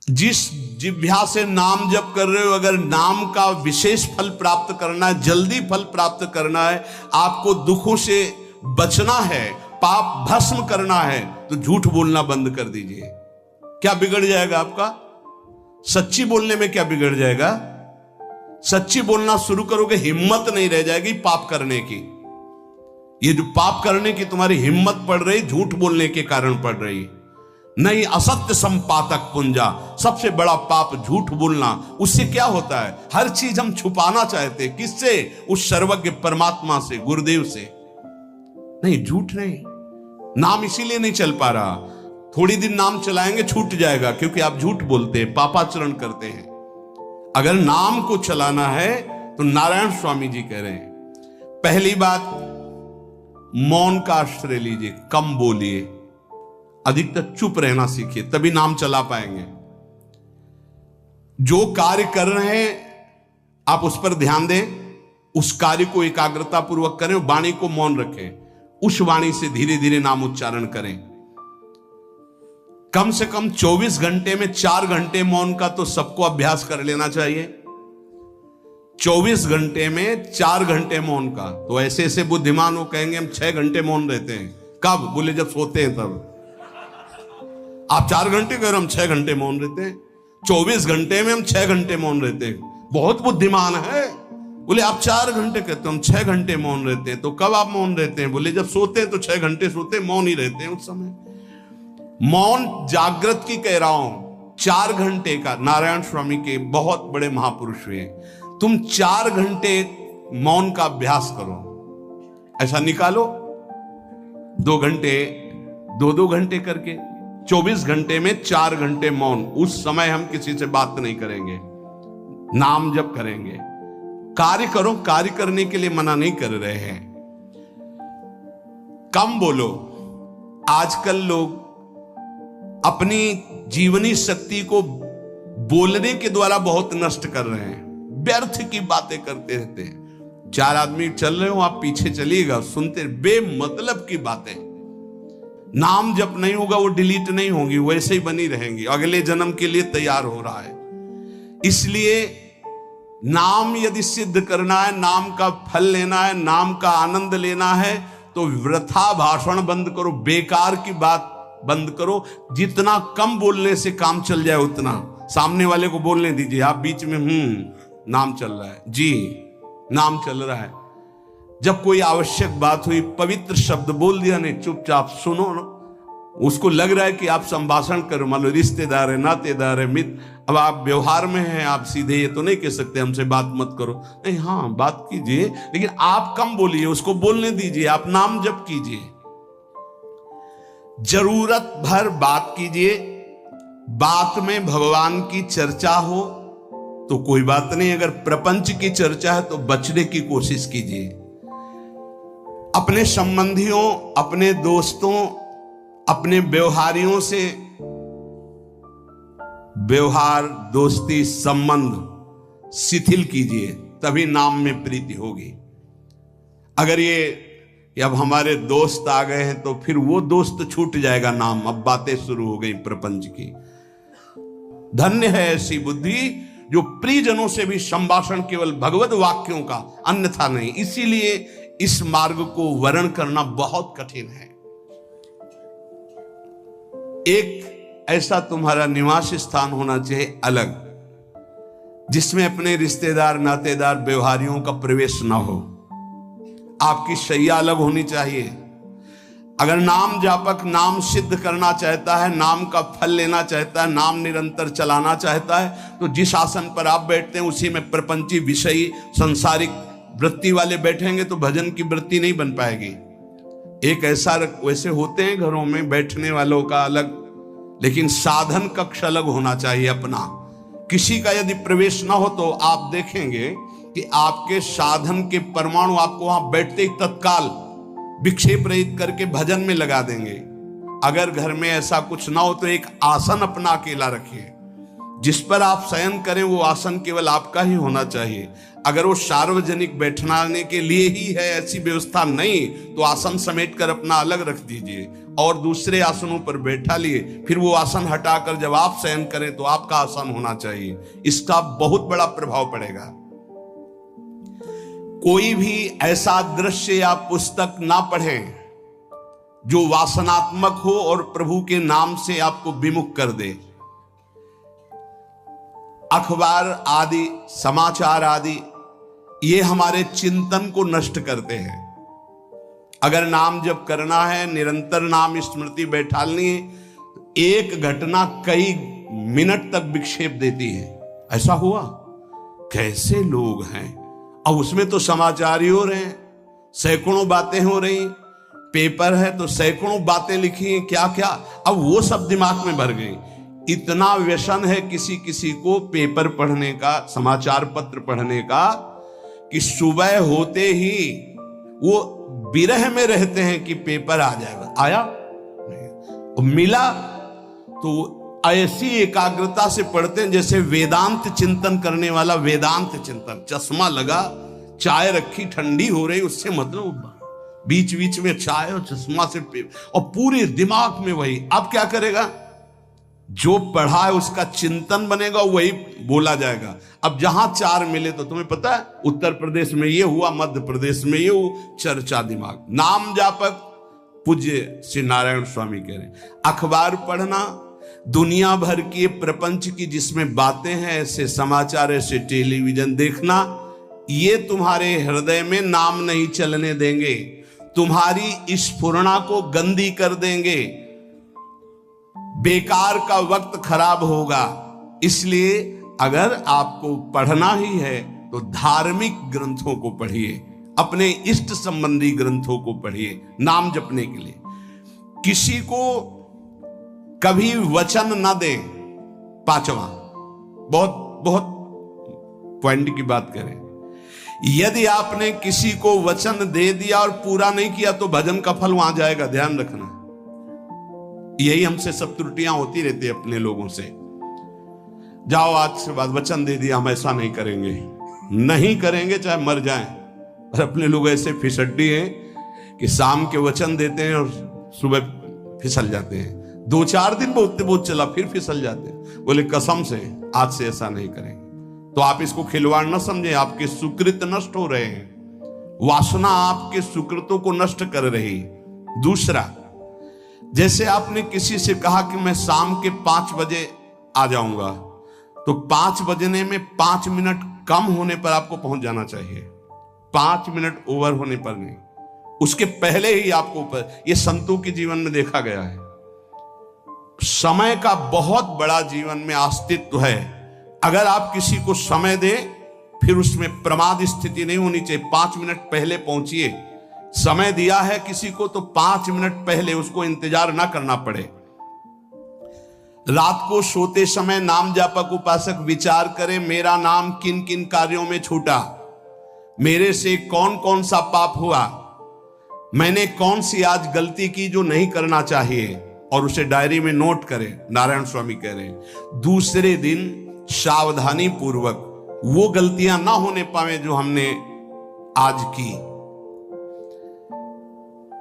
जिस जिह्वा से नाम जप कर रहे हो, अगर नाम का विशेष फल प्राप्त करना है, जल्दी फल प्राप्त करना है, आपको दुखों से बचना है, पाप भस्म करना है, तो झूठ बोलना बंद कर दीजिए। क्या बिगड़ जाएगा आपका? सच्ची बोलने में क्या बिगड़ जाएगा? सच्ची बोलना शुरू करोगे, हिम्मत नहीं रह जाएगी पाप करने की। ये जो पाप करने की तुम्हारी हिम्मत पड़ रही, झूठ बोलने के कारण पड़ रही। नहीं, असत्य संपातक पुंजा, सबसे बड़ा पाप झूठ बोलना। उससे क्या होता है? हर चीज हम छुपाना चाहते, किससे? उस सर्वज्ञ परमात्मा से, गुरुदेव से। नहीं, झूठ नहीं। नाम इसीलिए नहीं चल पा रहा, थोड़ी दिन नाम चलाएंगे छूट जाएगा, क्योंकि आप झूठ बोलते हैं, पापाचरण करते हैं। अगर नाम को चलाना है तो नारायण स्वामी जी कह रहे हैं, पहली बात मौन का आश्रय लीजिए, कम बोलिए, अधिकतर चुप रहना सीखिए, तभी नाम चला पाएंगे। जो कार्य कर रहे हैं आप उस पर ध्यान दें, उस कार्य को एकाग्रता पूर्वक करें, वाणी को मौन रखें, उस वाणी से धीरे धीरे नाम उच्चारण करें। कम से कम 24 घंटे में 4 घंटे मौन का तो सबको अभ्यास कर लेना चाहिए। 24 घंटे में 4 घंटे मौन का। तो ऐसे ऐसे बुद्धिमान हो कहेंगे हम 6 घंटे मौन रहते हैं। कब? बोले जब सोते हैं तब। आप 4 घंटे कह रहे, हम 6 घंटे मौन रहते हैं। 24 घंटे में हम 6 घंटे मौन रहते हैं, बहुत बुद्धिमान है। बोले आप 4 घंटे कहते हो, हम 6 घंटे मौन रहते हैं। तो कब आप मौन रहते हैं? बोले जब सोते हैं तो 6 घंटे सोते हैं, मौन ही रहते हैं उस समय। मौन जागृत की कह रहा हूं, 4 घंटे का। नारायण स्वामी के बहुत बड़े महापुरुष हुए, तुम 4 घंटे मौन का अभ्यास करो। ऐसा निकालो 2 घंटे, 2 घंटे करके 24 घंटे में 4 घंटे मौन। उस समय हम किसी से बात नहीं करेंगे, नाम जप करेंगे। कार्य करो, कार्य करने के लिए मना नहीं कर रहे हैं। कम बोलो। आजकल लोग अपनी जीवनी शक्ति को बोलने के द्वारा बहुत नष्ट कर रहे हैं, व्यर्थ की बातें करते रहते हैं। 4 आदमी चल रहे हो, आप पीछे चलिएगा, सुनते, बेमतलब की बातें। नाम जब नहीं होगा वो डिलीट नहीं होंगी, वैसे ही बनी रहेंगी, अगले जन्म के लिए तैयार हो रहा है। इसलिए नाम यदि सिद्ध करना है, नाम का फल लेना है, नाम का आनंद लेना है, तो वृथा भाषण बंद करो, बेकार की बात बंद करो। जितना कम बोलने से काम चल जाए उतना। सामने वाले को बोलने दीजिए, आप बीच में नाम चल रहा है जी, नाम चल रहा है। जब कोई आवश्यक बात हुई, पवित्र शब्द बोल दिया, नहीं चुपचाप सुनो ना। उसको लग रहा है कि आप संभाषण करो, मान लो रिश्तेदार है, नातेदार है, मित्र। अब आप व्यवहार में हैं, आप सीधे ये तो नहीं कह सकते हमसे बात मत करो, नहीं, हाँ बात कीजिए, लेकिन आप कम बोलिए, उसको बोलने दीजिए, आप नाम जप कीजिए, जरूरत भर बात कीजिए। बात में भगवान की चर्चा हो तो कोई बात नहीं, अगर प्रपंच की चर्चा है तो बचने की कोशिश कीजिए। अपने संबंधियों, अपने दोस्तों, अपने व्यवहारियों से व्यवहार, दोस्ती, संबंध शिथिल कीजिए, तभी नाम में प्रीति होगी। अगर ये अब हमारे दोस्त आ गए हैं तो फिर वो दोस्त छूट जाएगा नाम, अब बातें शुरू हो गई प्रपंच की। धन्य है ऐसी बुद्धि जो प्रियजनों से भी संभाषण केवल भगवत वाक्यों का, अन्यथा नहीं। इसीलिए इस मार्ग को वर्ण करना बहुत कठिन है। एक ऐसा तुम्हारा निवास स्थान होना चाहिए अलग, जिसमें अपने रिश्तेदार, नातेदार, व्यवहारियों का प्रवेश ना हो। आपकी शैया अलग होनी चाहिए। अगर नाम जापक नाम सिद्ध करना चाहता है, नाम का फल लेना चाहता है, नाम निरंतर चलाना चाहता है, तो जिस आसन पर आप बैठते हैं उसी में प्रपंची, विषयी, सांसारिक वृत्ति वाले बैठेंगे तो भजन की वृत्ति नहीं बन पाएगी। एक ऐसा, वैसे होते हैं घरों में बैठने वालों का अलग, लेकिन साधन कक्ष अलग होना चाहिए अपना। किसी का यदि प्रवेश ना हो तो आप देखेंगे कि आपके साधन के परमाणु आपको वहां बैठते ही तत्काल विक्षेप रहित करके भजन में लगा देंगे। अगर घर में ऐसा कुछ ना हो तो एक आसन अपना अकेला रखिए, जिस पर आप शयन करें वो आसन केवल आपका ही होना चाहिए। अगर वो सार्वजनिक बैठने के लिए ही है, ऐसी व्यवस्था नहीं, तो आसन समेट कर अपना अलग रख दीजिए और दूसरे आसनों पर बैठा लिए, फिर वो आसन हटाकर जब आप शयन करें तो आपका आसन होना चाहिए। इसका बहुत बड़ा प्रभाव पड़ेगा। कोई भी ऐसा दृश्य या पुस्तक ना पढ़ें जो वासनात्मक हो और प्रभु के नाम से आपको विमुख कर दे। अखबार आदि, समाचार आदि, ये हमारे चिंतन को नष्ट करते हैं। अगर नाम जप करना है, निरंतर नाम स्मृति बैठालनी है, एक घटना कई मिनट तक विक्षेप देती है। ऐसा हुआ, कैसे लोग हैं। अब उसमें तो समाचार ही हो रहे हैं, सैकड़ों बातें हो रही, पेपर है तो सैकड़ों बातें लिखी हैं, क्या क्या, अब वो सब दिमाग में भर गई। इतना व्यसन है किसी किसी को पेपर पढ़ने का, समाचार पत्र पढ़ने का, कि सुबह होते ही वो विरह में रहते हैं कि पेपर आ जाएगा। आया नहीं, मिला तो ऐसी एकाग्रता से पढ़ते हैं जैसे वेदांत चिंतन करने वाला वेदांत चिंतन। चश्मा लगा, चाय रखी, ठंडी हो रही, उससे मतलब बीच बीच में चाय और चश्मा से पेपर, और पूरे दिमाग में वही। अब क्या करेगा, जो पढ़ा है उसका चिंतन बनेगा, वही बोला जाएगा। अब जहां चार मिले तो तुम्हें पता है, उत्तर प्रदेश में ये हुआ, मध्य प्रदेश में ये हुआ, चर्चा दिमाग। नाम जापक पूज्य श्री नारायण स्वामी कह रहे हैं, अखबार पढ़ना, दुनिया भर के प्रपंच की जिसमें बातें हैं, ऐसे समाचार, ऐसे टेलीविजन देखना, ये तुम्हारे हृदय में नाम नहीं चलने देंगे, तुम्हारी स्फुरणा को गंदी कर देंगे, बेकार का वक्त खराब होगा। इसलिए अगर आपको पढ़ना ही है तो धार्मिक ग्रंथों को पढ़िए, अपने इष्ट संबंधी ग्रंथों को पढ़िए नाम जपने के लिए। किसी को कभी वचन न दें। पांचवा, बहुत बहुत पॉइंट की बात करें, यदि आपने किसी को वचन दे दिया और पूरा नहीं किया तो भजन का फल वहां जाएगा, ध्यान रखना। यही हमसे सब त्रुटियां होती रहती है अपने लोगों से। जाओ आज से बाद वचन दे दिया, हम ऐसा नहीं करेंगे, नहीं करेंगे चाहे मर जाएं। और अपने लोग ऐसे फिसड्डी हैं कि शाम के वचन देते हैं और सुबह फिसल जाते हैं। 2-4 दिन बोलते बहुत चला, फिर फिसल जाते हैं। बोले कसम से आज से ऐसा नहीं करेंगे। तो आप इसको खिलवाड़ न समझे, आपके सुकृत नष्ट हो रहे हैं, वासना आपके सुकृतों को नष्ट कर रही। दूसरा, जैसे आपने किसी से कहा कि मैं शाम के 5 बजे आ जाऊंगा, तो 5 बजने में 5 मिनट कम होने पर आपको पहुंच जाना चाहिए, 5 मिनट ओवर होने पर नहीं, उसके पहले ही आपको ऊपर। यह संतों के जीवन में देखा गया है। समय का बहुत बड़ा जीवन में अस्तित्व है। अगर आप किसी को समय दें, फिर उसमें प्रमाद स्थिति नहीं होनी चाहिए। 5 मिनट पहले पहुंचिए। समय दिया है किसी को तो 5 मिनट पहले, उसको इंतजार ना करना पड़े। रात को सोते समय नाम जापक उपासक विचार करे, मेरा नाम किन किन कार्यों में छूटा, मेरे से कौन कौन सा पाप हुआ, मैंने कौन सी आज गलती की जो नहीं करना चाहिए, और उसे डायरी में नोट करे। नारायण स्वामी कह रहे हैं दूसरे दिन सावधानी पूर्वक वो गलतियां ना होने पावे जो हमने आज की।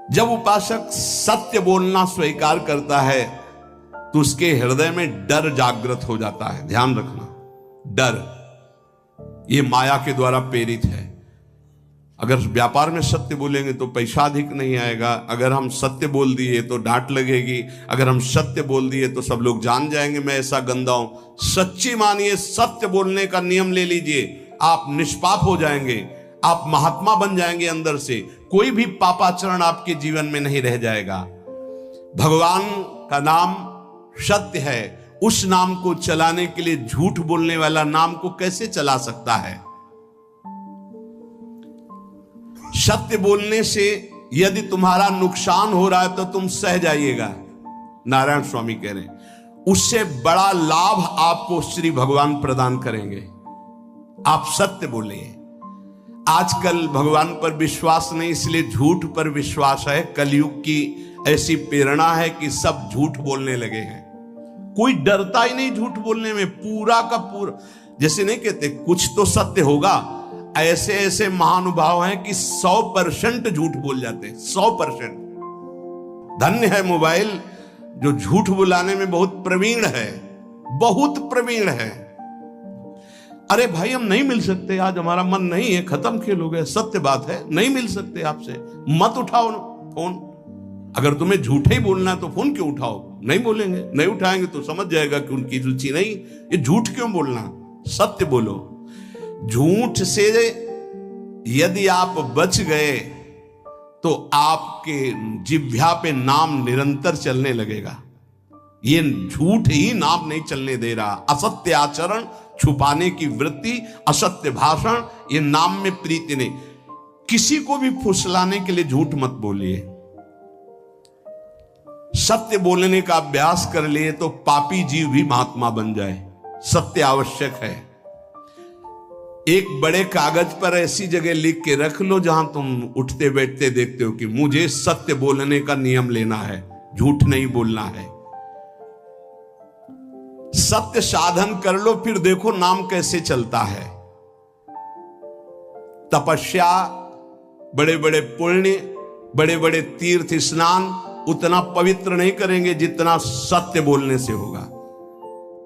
जब उपासक सत्य बोलना स्वीकार करता है तो उसके हृदय में डर जागृत हो जाता है। ध्यान रखना, डर ये माया के द्वारा प्रेरित है। अगर व्यापार में सत्य बोलेंगे तो पैसा अधिक नहीं आएगा, अगर हम सत्य बोल दिए तो डांट लगेगी, अगर हम सत्य बोल दिए तो सब लोग जान जाएंगे मैं ऐसा गंदा हूं। सच्ची मानिए, सत्य बोलने का नियम ले लीजिए, आप निष्पाप हो जाएंगे, आप महात्मा बन जाएंगे अंदर से। कोई भी पापाचरण आपके जीवन में नहीं रह जाएगा। भगवान का नाम सत्य है, उस नाम को चलाने के लिए झूठ बोलने वाला नाम को कैसे चला सकता है। सत्य बोलने से यदि तुम्हारा नुकसान हो रहा है तो तुम सह जाइएगा। नारायण स्वामी कह रहे हैं उससे बड़ा लाभ आपको श्री भगवान प्रदान करेंगे। आप सत्य बोलिए। आजकल भगवान पर विश्वास नहीं, इसलिए झूठ पर विश्वास है। कलयुग की ऐसी प्रेरणा है कि सब झूठ बोलने लगे हैं। कोई डरता ही नहीं झूठ बोलने में, पूरा का पूरा। जैसे नहीं कहते कुछ तो सत्य होगा, ऐसे ऐसे महानुभाव हैं कि 100% झूठ बोल जाते हैं, 100%। धन्य है मोबाइल जो झूठ बुलाने में बहुत प्रवीण है, बहुत प्रवीण है। अरे भाई हम नहीं मिल सकते, आज हमारा मन नहीं है, खत्म खेल हो गया, सत्य बात है, नहीं मिल सकते आपसे, मत उठाओ फोन। अगर तुम्हें झूठे ही बोलना है तो फोन क्यों उठाओ? नहीं बोलेंगे, नहीं उठाएंगे तो समझ जाएगा कि उनकी रुचि नहीं। ये झूठ क्यों बोलना, सत्य बोलो। झूठ से यदि आप बच गए तो आपके जिह्वा पे नाम निरंतर चलने लगेगा। ये झूठ ही नाम नहीं चलने दे रहा। असत्य आचरण, छुपाने की वृत्ति, असत्य भाषण, ये नाम में प्रीति नहीं। किसी को भी फुसलाने के लिए झूठ मत बोलिए। सत्य बोलने का अभ्यास कर लिए तो पापी जीव भी महात्मा बन जाए। सत्य आवश्यक है। एक बड़े कागज पर ऐसी जगह लिख के रख लो जहां तुम उठते बैठते देखते हो कि मुझे सत्य बोलने का नियम लेना है, झूठ नहीं बोलना है। सत्य साधन कर लो, फिर देखो नाम कैसे चलता है। तपस्या, बड़े बड़े पुण्य, बड़े बड़े तीर्थ स्नान उतना पवित्र नहीं करेंगे जितना सत्य बोलने से होगा।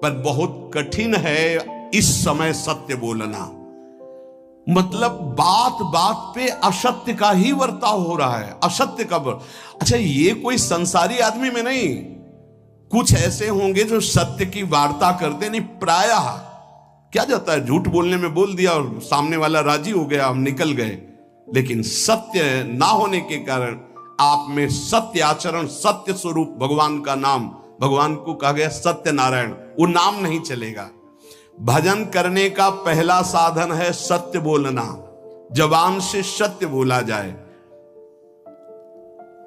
पर बहुत कठिन है इस समय सत्य बोलना। मतलब बात बात पे असत्य का ही वर्ताव हो रहा है, असत्य का अच्छा, ये कोई संसारी आदमी में नहीं, कुछ ऐसे होंगे जो सत्य की वार्ता करते नहीं। प्रायः क्या जाता है, झूठ बोलने में बोल दिया और सामने वाला राजी हो गया, हम निकल गए। लेकिन सत्य ना होने के कारण आप में सत्य आचरण, सत्य स्वरूप भगवान का नाम, भगवान को कहा गया सत्य नारायण, वो नाम नहीं चलेगा। भजन करने का पहला साधन है सत्य बोलना। जबान से सत्य बोला जाए।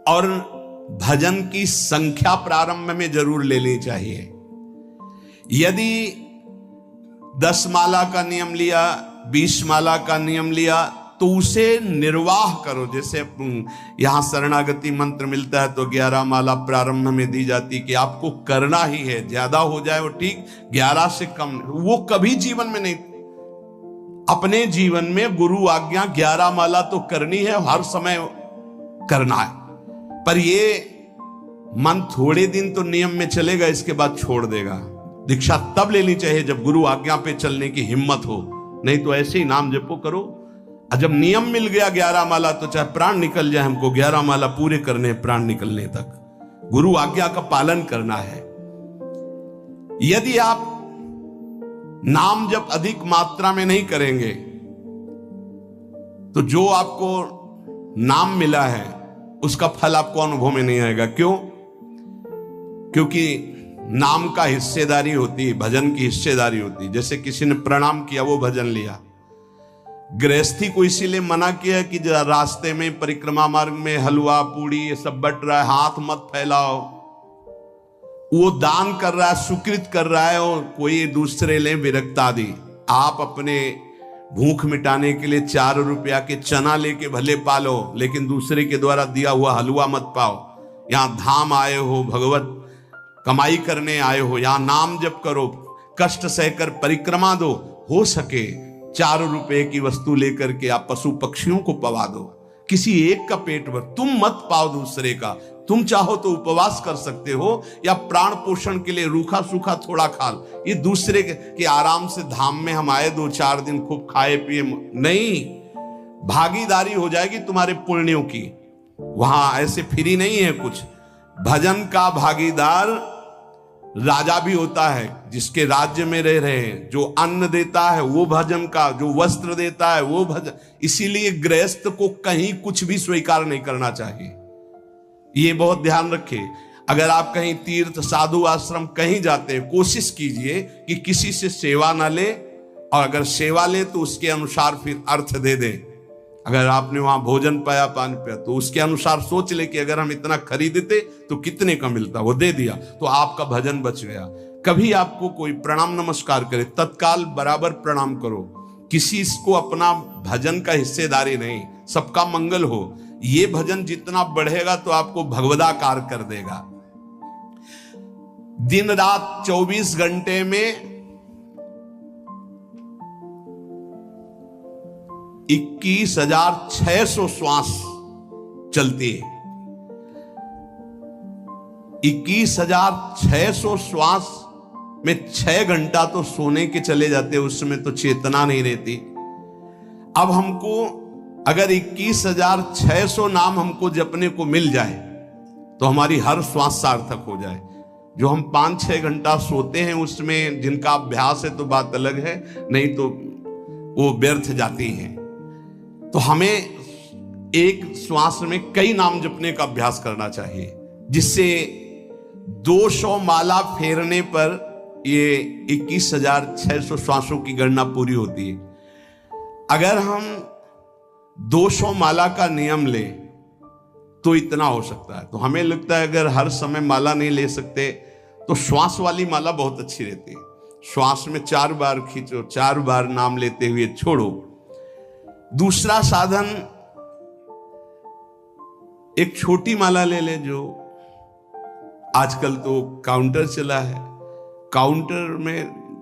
और भजन की संख्या प्रारंभ में जरूर लेनी चाहिए। यदि 10 माला का नियम लिया, 20 माला का नियम लिया, तो उसे निर्वाह करो। जैसे यहां शरणागति मंत्र मिलता है तो 11 माला प्रारंभ में दी जाती कि आपको करना ही है, ज्यादा हो जाए वो ठीक, 11 से कम वो कभी जीवन में नहीं। अपने जीवन में गुरु आज्ञा 11 माला तो करनी है, हर समय करना है। पर ये मन थोड़े दिन तो नियम में चलेगा, इसके बाद छोड़ देगा। दीक्षा तब लेनी चाहिए जब गुरु आज्ञा पे चलने की हिम्मत हो, नहीं तो ऐसे ही नाम जपो करो। जब नियम मिल गया 11 माला तो चाहे प्राण निकल जाए, हमको 11 माला पूरे करने, प्राण निकलने तक गुरु आज्ञा का पालन करना है। यदि आप नाम जब अधिक मात्रा में नहीं करेंगे तो जो आपको नाम मिला है उसका फल आपको अनुभव में नहीं आएगा। क्यों? क्योंकि नाम का हिस्सेदारी होती है, भजन की हिस्सेदारी होती है। जैसे किसी ने प्रणाम किया, वो भजन लिया। गृहस्थी को इसीलिए मना किया कि रास्ते में परिक्रमा मार्ग में हलवा पूड़ी ये सब बट रहा है, हाथ मत फैलाओ। वो दान कर रहा है, सुकृत कर रहा है, और कोई दूसरे ले विरक्त आदि। आप अपने भूख मिटाने के लिए 4 रुपया के चना लेके भले पालो, लेकिन दूसरे के द्वारा दिया हुआ हलवा मत पाओ। यहां धाम आए हो, भगवत कमाई करने आए हो, यहां नाम जप करो, कष्ट सहकर परिक्रमा दो। हो सके 4 रुपए की वस्तु लेकर के आप पशु पक्षियों को पवा दो, किसी एक का पेट भर, तुम मत पाओ दूसरे का। तुम चाहो तो उपवास कर सकते हो, या प्राण पोषण के लिए रूखा सूखा थोड़ा खा लो। ये दूसरे के आराम से धाम में हम आए 2-4 दिन खूब खाए पिए नहीं, भागीदारी हो जाएगी तुम्हारे पुण्यों की। वहां ऐसे फ्री नहीं है कुछ। भजन का भागीदार राजा भी होता है, जिसके राज्य में रह रहे हैं। जो अन्न देता है वो भजन का, जो वस्त्र देता है वो भजन। इसीलिए गृहस्थ को कहीं कुछ भी स्वीकार नहीं करना चाहिए, ये बहुत ध्यान रखें। अगर आप कहीं तीर्थ साधु आश्रम कहीं जाते हैं, कोशिश कीजिए कि किसी से सेवा ना ले, और अगर सेवा ले तो उसके अनुसार फिर अर्थ दे दे। अगर आपने वहां भोजन पाया, पानी पाया, तो उसके अनुसार सोच ले कि अगर हम इतना खरीदते तो कितने का मिलता, वो दे दिया तो आपका भजन बच गया। कभी आपको कोई प्रणाम नमस्कार करे, तत्काल बराबर प्रणाम करो। किसी को अपना भजन का हिस्सेदारी नहीं, सबका मंगल हो। ये भजन जितना बढ़ेगा तो आपको भगवदाकार कर देगा। दिन रात 24 घंटे में 21,600 श्वास चलती है। 21,600 श्वास में 6 घंटा तो सोने के चले जाते, उसमें तो चेतना नहीं रहती। अब हमको अगर 21,600 नाम हमको जपने को मिल जाए तो हमारी हर श्वास सार्थक हो जाए। जो हम 5-6 घंटा सोते हैं उसमें जिनका अभ्यास है तो बात अलग है, नहीं तो वो व्यर्थ जाती हैं। तो हमें एक श्वास में कई नाम जपने का अभ्यास करना चाहिए, जिससे 200 माला फेरने पर ये 21,600 श्वासों की गणना पूरी होती है। अगर हम 200 माला का नियम लें तो इतना हो सकता है। तो हमें लगता है अगर हर समय माला नहीं ले सकते तो श्वास वाली माला बहुत अच्छी रहती है। श्वास में 4 बार खींचो, 4 बार नाम लेते हुए छोड़ो। दूसरा साधन, एक छोटी माला ले ले, जो आजकल तो काउंटर चला है। काउंटर में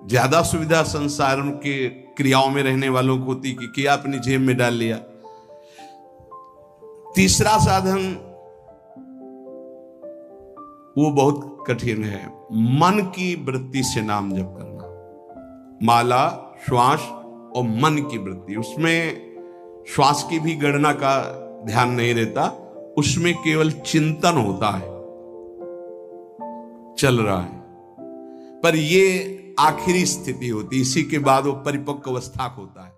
ज्यादा सुविधा संसार के क्रियाओं में रहने वालों को होती कि किया अपनी जेब में डाल लिया। तीसरा साधन वो बहुत कठिन है, मन की वृत्ति से नाम जप करना। माला, श्वास और मन की वृत्ति, उसमें श्वास की भी गणना का ध्यान नहीं रहता, उसमें केवल चिंतन होता है, चल रहा है। पर ये आखिरी स्थिति होती, इसी के बाद वो परिपक्व अवस्था होता है।